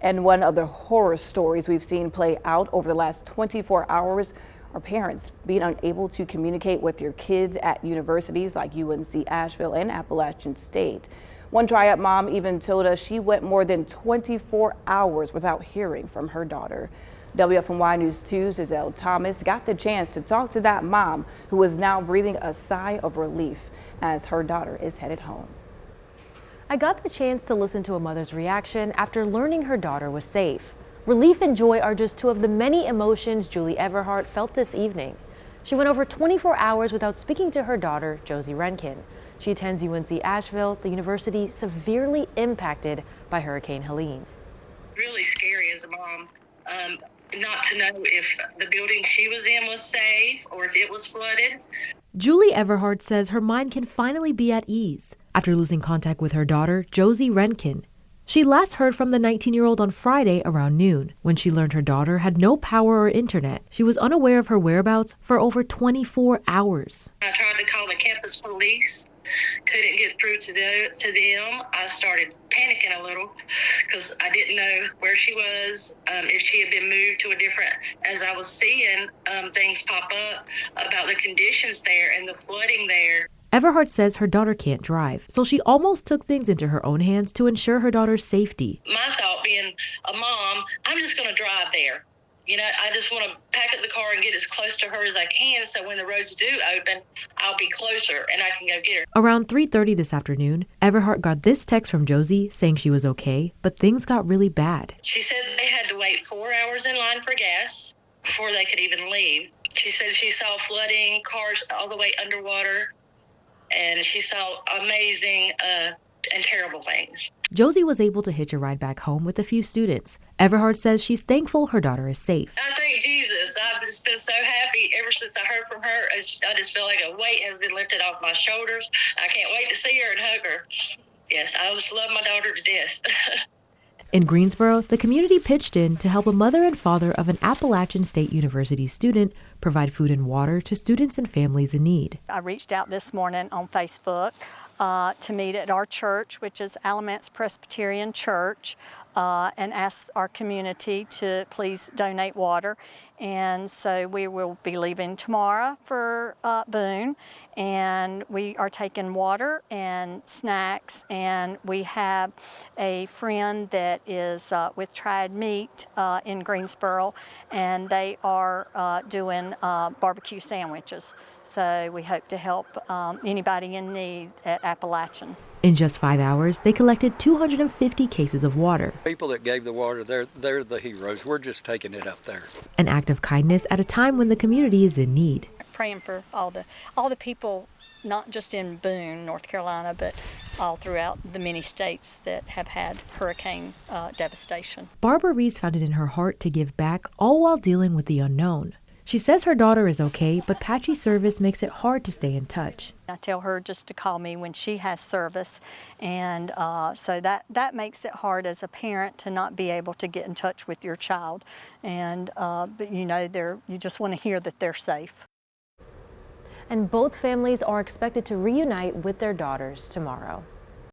And one of the horror stories we've seen play out over the last 24 hours are parents being unable to communicate with their kids at universities like UNC-Asheville and Appalachian State. One Triad mom even told us she went more than 24 hours without hearing from her daughter. WFMY News 2's Giselle Thomas got the chance to talk to that mom who is now breathing a sigh of relief as her daughter is headed home. I got the chance to listen to a mother's reaction after learning her daughter was safe. Relief and joy are just two of the many emotions Julie Everhart felt this evening. She went over 24 hours without speaking to her daughter, Josie Renkin. She attends UNC-Asheville, the university severely impacted by Hurricane Helene. Really scary as a mom, not to know if the building she was in was safe or if it was flooded. Julie Everhart says her mind can finally be at ease after losing contact with her daughter, Josie Renkin. She last heard from the 19-year-old on Friday around noon, when she learned her daughter had no power or internet. She was unaware of her whereabouts for over 24 hours. I tried to call the campus police, couldn't get through to them. I started panicking a little because I didn't know where she was, if she had been moved to a different, as I was seeing things pop up about the conditions there and the flooding there. Everhart says her daughter can't drive, so she almost took things into her own hands to ensure her daughter's safety. My thought being a mom, I'm just going to drive there. You know, I just want to pack up the car and get as close to her as I can so when the roads do open, I'll be closer and I can go get her. Around 3:30 this afternoon, Everhart got this text from Josie saying she was okay, but things got really bad. She said they had to wait 4 hours in line for gas before they could even leave. She said she saw flooding, cars all the way underwater, and she saw amazing and terrible things. Josie was able to hitch a ride back home with a few students. Everhart says she's thankful her daughter is safe. I thank Jesus. I've just been so happy ever since I heard from her. I just feel like a weight has been lifted off my shoulders. I can't wait to see her and hug her. Yes, I just love my daughter to death. In Greensboro, the community pitched in to help a mother and father of an Appalachian State University student provide food and water to students and families in need. I reached out this morning on Facebook to meet at our church, which is Alamance Presbyterian Church, and asked our community to please donate water. And so we will be leaving tomorrow for Boone, and we are taking water and snacks, and we have a friend that is with Triad Meat in Greensboro, and they are doing barbecue sandwiches. So we hope to help anybody in need at Appalachian. In just 5 hours, they collected 250 cases of water. People that gave the water, they're the heroes. We're just taking it up there. An act of kindness at a time when the community is in need. Praying for all the people, not just in Boone, North Carolina, but all throughout the many states that have had hurricane devastation. Barbara Reese found it in her heart to give back, all while dealing with the unknown. She says her daughter is okay, but patchy service makes it hard to stay in touch. I tell her just to call me when she has service, and so that makes it hard as a parent to not be able to get in touch with your child. And but you know, you just want to hear that they're safe. And both families are expected to reunite with their daughters tomorrow.